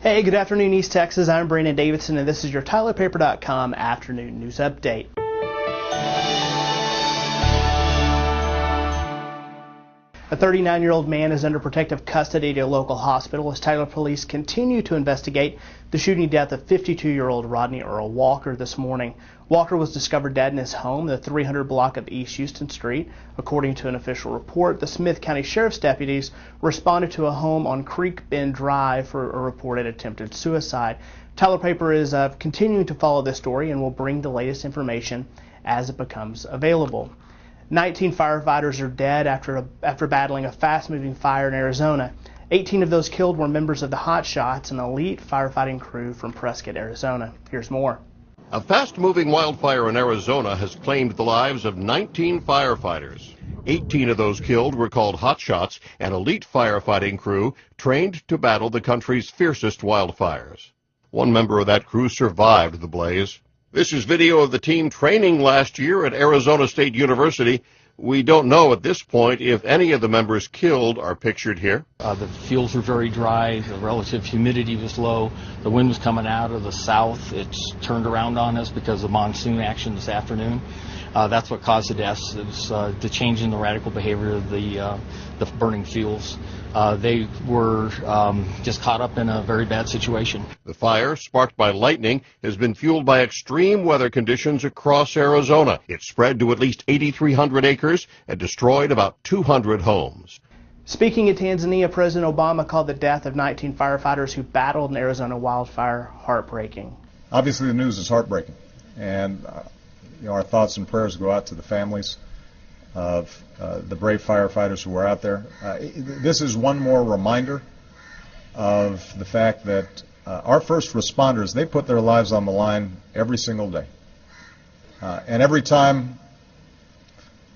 Hey, good afternoon, East Texas. I'm Brandon Davidson, and this is your TylerPaper.com afternoon news update. A 39-year-old man is under protective custody at a local hospital as Tyler police continue to investigate the shooting death of 52-year-old Rodney Earl Walker this morning. Walker was discovered dead in his home, the 300 block of East Houston Street. According to an official report, the Smith County Sheriff's deputies responded to a home on Creek Bend Drive for a reported attempted suicide. Tyler Paper is continuing to follow this story and will bring the latest information as it becomes available. 19 firefighters are dead after battling a fast-moving fire in Arizona. 18 of those killed were members of the Hot Shots, an elite firefighting crew from Prescott, Arizona. Here's more. A fast-moving wildfire in Arizona has claimed the lives of 19 firefighters. 18 of those killed were called Hot Shots, an elite firefighting crew trained to battle the country's fiercest wildfires. One member of that crew survived the blaze. This is video of the team training last year at Arizona State University. We don't know at this point if any of the members killed are pictured here. The fields were very dry, the relative humidity was low, the wind was coming out of the south. It's turned around on us because of monsoon action this afternoon. That's what caused the deaths. It was the change in the radical behavior of the burning fields. They were just caught up in a very bad situation. The fire, sparked by lightning, has been fueled by extreme weather conditions across Arizona. It spread to at least 8,300 acres and destroyed about 200 homes. Speaking at Tanzania, President Obama called the death of 19 firefighters who battled an Arizona wildfire heartbreaking. Obviously, the news is heartbreaking, and our thoughts and prayers go out to the families of the brave firefighters who were out there. This is one more reminder of the fact that our first responders, they put their lives on the line every single day. And every time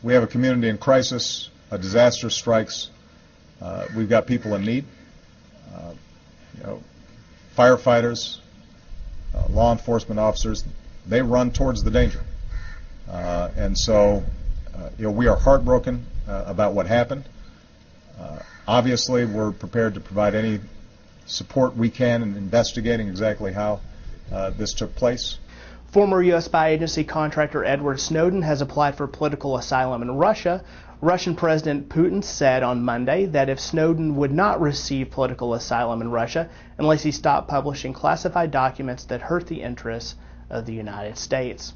we have a community in crisis, a disaster strikes, we've got people in need. Firefighters, law enforcement officers, they run towards the danger. And so we are heartbroken about what happened. Obviously, we're prepared to provide any support we can in investigating exactly how this took place. Former U.S. spy agency contractor Edward Snowden has applied for political asylum in Russia. Russian President Putin said on Monday that if Snowden would not receive political asylum in Russia unless he stopped publishing classified documents that hurt the interests of the United States.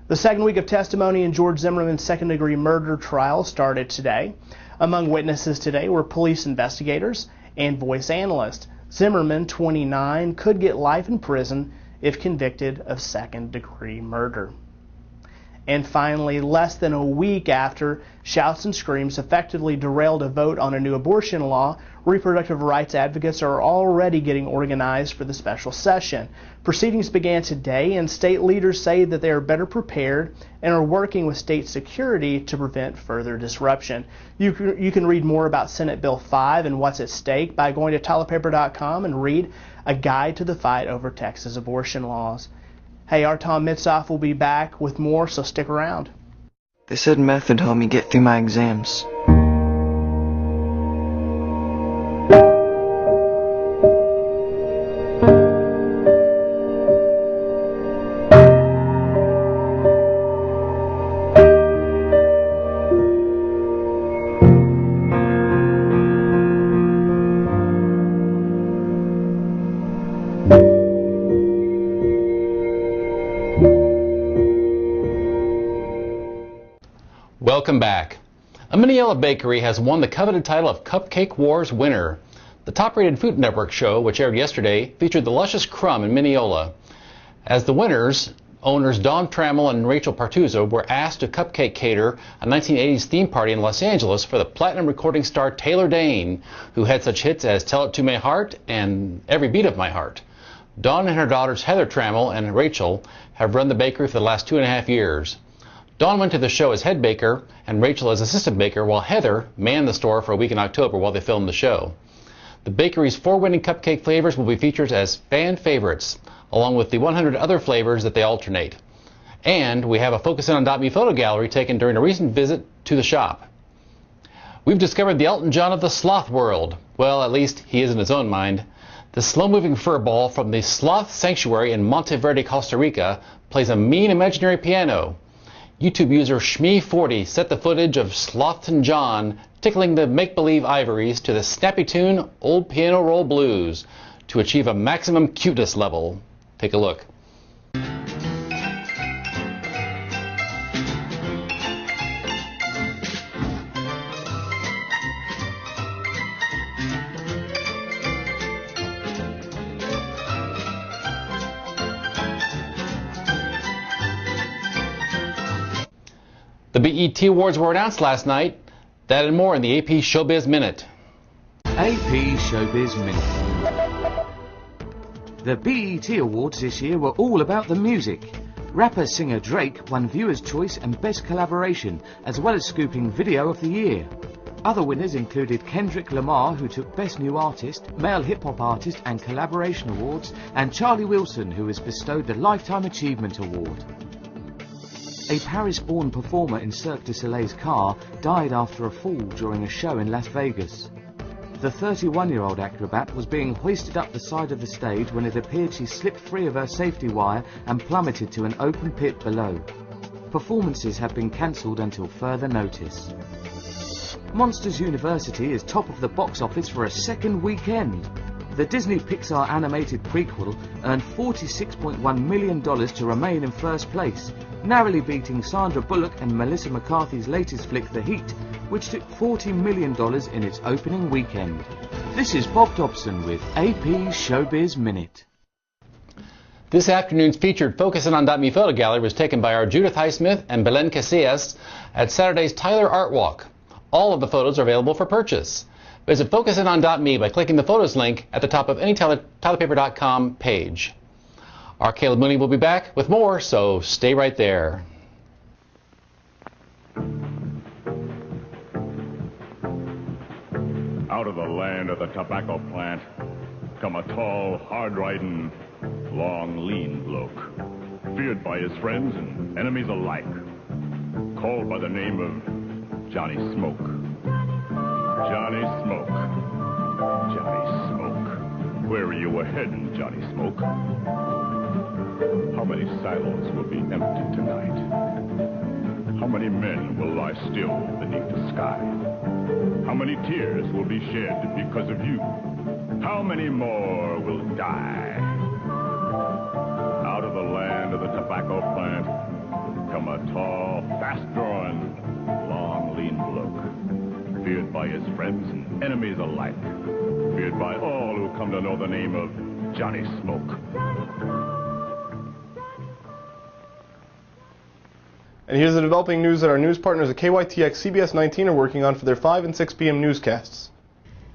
The second week of testimony in George Zimmerman's second-degree murder trial started today. Among witnesses today were police investigators and voice analysts. Zimmerman, 29, could get life in prison if convicted of second-degree murder. And finally, less than a week after shouts and screams effectively derailed a vote on a new abortion law, reproductive rights advocates are already getting organized for the special session. Proceedings began today, and state leaders say that they are better prepared and are working with state security to prevent further disruption. You can read more about Senate Bill 5 and what's at stake by going to TylerPaper.com and read a guide to the fight over Texas abortion laws. Hey, our Tom Mitzoff will be back with more, so stick around. They said meth would help me get through my exams. Welcome back. A Mineola bakery has won the coveted title of Cupcake Wars winner. The top-rated Food Network show, which aired yesterday, featured the luscious crumb in Mineola. As the winners, owners Dawn Trammell and Rachel Partuzzo were asked to cupcake cater a 1980s theme party in Los Angeles for the platinum recording star Taylor Dayne, who had such hits as Tell It to My Heart and Every Beat of My Heart. Dawn and her daughters Heather Trammell and Rachel have run the bakery for the last 2.5 years. Dawn went to the show as head baker and Rachel as assistant baker, while Heather manned the store for a week in October while they filmed the show. The bakery's 4 winning cupcake flavors will be featured as fan favorites, along with the 100 other flavors that they alternate. And we have a Focus In on .me photo gallery taken during a recent visit to the shop. We've discovered the Elton John of the sloth world. Well, at least he is in his own mind. The slow-moving fur ball from the Sloth Sanctuary in Monteverde, Costa Rica plays a mean imaginary piano. YouTube user Shmee40 set the footage of Slothton John tickling the make-believe ivories to the snappy tune Old Piano Roll Blues to achieve a maximum cuteness level. Take a look. The BET Awards were announced last night. That and more in the AP Showbiz Minute. AP Showbiz Minute. The BET Awards this year were all about the music. Rapper-singer Drake won Viewer's Choice and Best Collaboration, as well as scooping Video of the Year. Other winners included Kendrick Lamar, who took Best New Artist, Male Hip Hop Artist and Collaboration Awards, and Charlie Wilson, who was bestowed the Lifetime Achievement Award. A Paris-born performer in Cirque du Soleil's car died after a fall during a show in Las Vegas. The 31-year-old acrobat was being hoisted up the side of the stage when it appeared she slipped free of her safety wire and plummeted to an open pit below. Performances have been cancelled until further notice. Monsters University is top of the box office for a second weekend. The Disney Pixar animated prequel earned $46.1 million to remain in first place, narrowly beating Sandra Bullock and Melissa McCarthy's latest flick, The Heat, which took $40 million in its opening weekend. This is Bob Dobson with AP Showbiz Minute. This afternoon's featured Focusing on .me photo gallery was taken by our Judith Highsmith and Belen Casillas at Saturday's Tyler Art Walk. All of the photos are available for purchase. Visit FocusingOn.me by clicking the photos link at the top of any tylerpaper.com page. Our Caleb Mooney will be back with more, so stay right there. Out of the land of the tobacco plant come a tall, hard-riding, long, lean bloke, feared by his friends and enemies alike, called by the name of Johnny Smoke. Johnny Smoke. Johnny Smoke. Where are you heading, Johnny Smoke? How many silos will be empty tonight? How many men will lie still beneath the sky? How many tears will be shed because of you? How many more will die? Out of the land of the tobacco plant come a tall, fast-drawing, long, lean bloke, feared by his friends and enemies alike, feared by all who come to know the name of Johnny Smoke. And here's the developing news that our news partners at KYTX CBS 19 are working on for their 5 and 6 p.m. newscasts.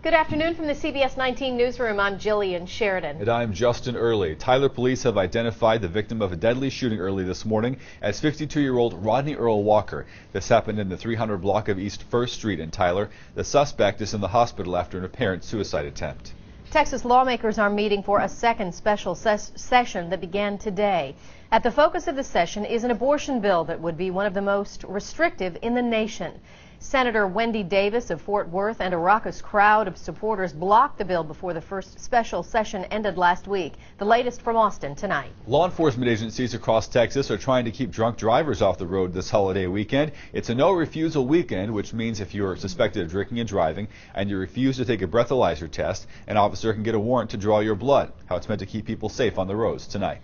Good afternoon from the CBS 19 newsroom. I'm Jillian Sheridan. And I'm Justin Early. Tyler police have identified the victim of a deadly shooting early this morning as 52-year-old Rodney Earl Walker. This happened in the 300 block of East 1st Street in Tyler. The suspect is in the hospital after an apparent suicide attempt. Texas lawmakers are meeting for a second special session that began today. At the focus of the session is an abortion bill that would be one of the most restrictive in the nation. Senator Wendy Davis of Fort Worth and a raucous crowd of supporters blocked the bill before the first special session ended last week. The latest from Austin tonight. Law enforcement agencies across Texas are trying to keep drunk drivers off the road this holiday weekend. It's a no-refusal weekend, which means if you're suspected of drinking and driving and you refuse to take a breathalyzer test, an officer can get a warrant to draw your blood. How it's meant to keep people safe on the roads tonight.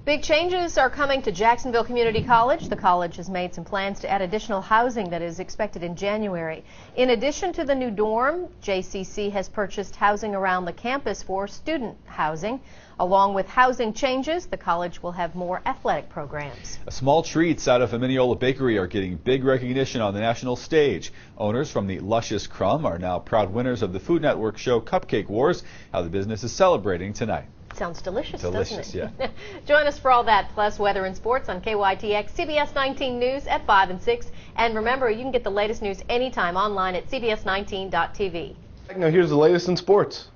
Big changes are coming to Jacksonville Community College. The college has made some plans to add additional housing that is expected in January. In addition to the new dorm, JCC has purchased housing around the campus for student housing. Along with housing changes, the college will have more athletic programs. Small treats out of a Mineola bakery are getting big recognition on the national stage. Owners from the luscious crumb are now proud winners of the Food Network show Cupcake Wars. How the business is celebrating tonight. Sounds delicious, doesn't it? Yeah. Join us for all that, plus weather and sports on KYTX CBS 19 News at 5 and 6. And remember, you can get the latest news anytime online at cbs19.tv. Now here's the latest in sports.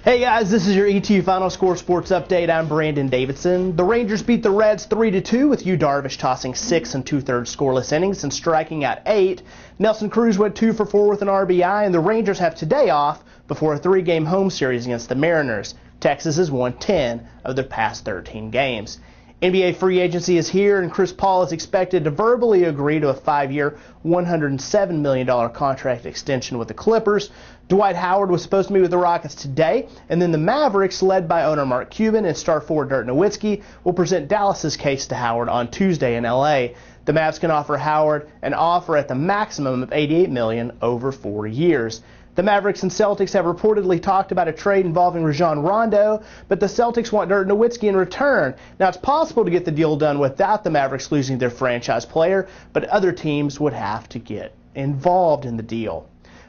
Hey guys, this is your ET Final Score Sports Update. I'm Brandon Davidson. The Rangers beat the Reds 3-2 with Yu Darvish tossing 6 2/3 scoreless innings and striking out 8. Nelson Cruz went 2 for 4 with an RBI, and the Rangers have today off before a 3-game home series against the Mariners. Texas has won 10 of their past 13 games. NBA free agency is here, and Chris Paul is expected to verbally agree to a 5-year, $107 million contract extension with the Clippers. Dwight Howard was supposed to meet with the Rockets today, and then the Mavericks, led by owner Mark Cuban and star forward Dirk Nowitzki, will present Dallas's case to Howard on Tuesday in L.A. The Mavs can offer Howard an offer at the maximum of $88 million over 4 years. The Mavericks and Celtics have reportedly talked about a trade involving Rajon Rondo, but the Celtics want Dirk Nowitzki in return. Now, it's possible to get the deal done without the Mavericks losing their franchise player, but other teams would have to get involved in the deal.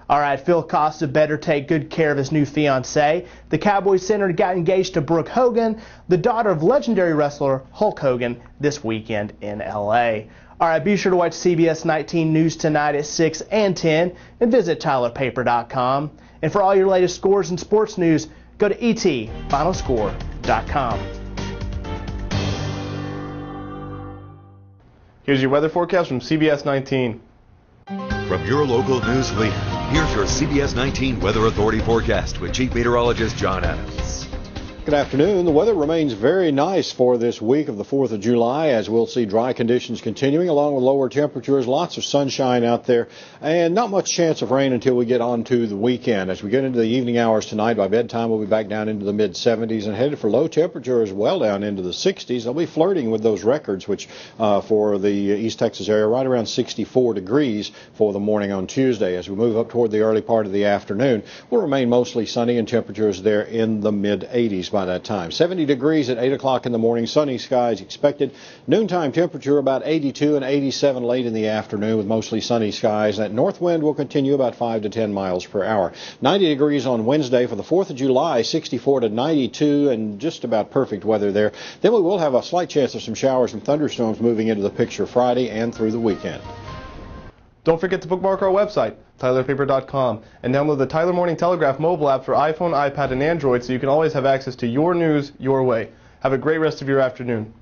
All right, Phil Costa better take good care of his new fiancée. The Cowboys center got engaged to Brooke Hogan, the daughter of legendary wrestler Hulk Hogan, this weekend in L.A. All right, be sure to watch CBS 19 News tonight at 6 and 10 and visit tylerpaper.com. And for all your latest scores and sports news, go to etfinalscore.com. Here's your weather forecast from CBS 19. From your local news leader, here's your CBS 19 Weather Authority forecast with Chief Meteorologist John Adams. Good afternoon. The weather remains very nice for this week of the 4th of July, as we'll see dry conditions continuing along with lower temperatures, lots of sunshine out there, and not much chance of rain until we get on to the weekend. As we get into the evening hours tonight, by bedtime we'll be back down into the mid-70s and headed for low temperatures well down into the 60s. They'll be flirting with those records, which for the East Texas area, right around 64 degrees for the morning on Tuesday. As we move up toward the early part of the afternoon, we'll remain mostly sunny and temperatures there in the mid-80s by that time. 70 degrees at 8 o'clock in the morning, sunny skies expected. Noontime temperature about 82 and 87 late in the afternoon with mostly sunny skies. That north wind will continue about 5 to 10 miles per hour. 90 degrees on Wednesday for the 4th of July, 64 to 92, and just about perfect weather there. Then we will have a slight chance of some showers and thunderstorms moving into the picture Friday and through the weekend. Don't forget to bookmark our website, tylerpaper.com, and download the Tyler Morning Telegraph mobile app for iPhone, iPad, and Android so you can always have access to your news your way. Have a great rest of your afternoon.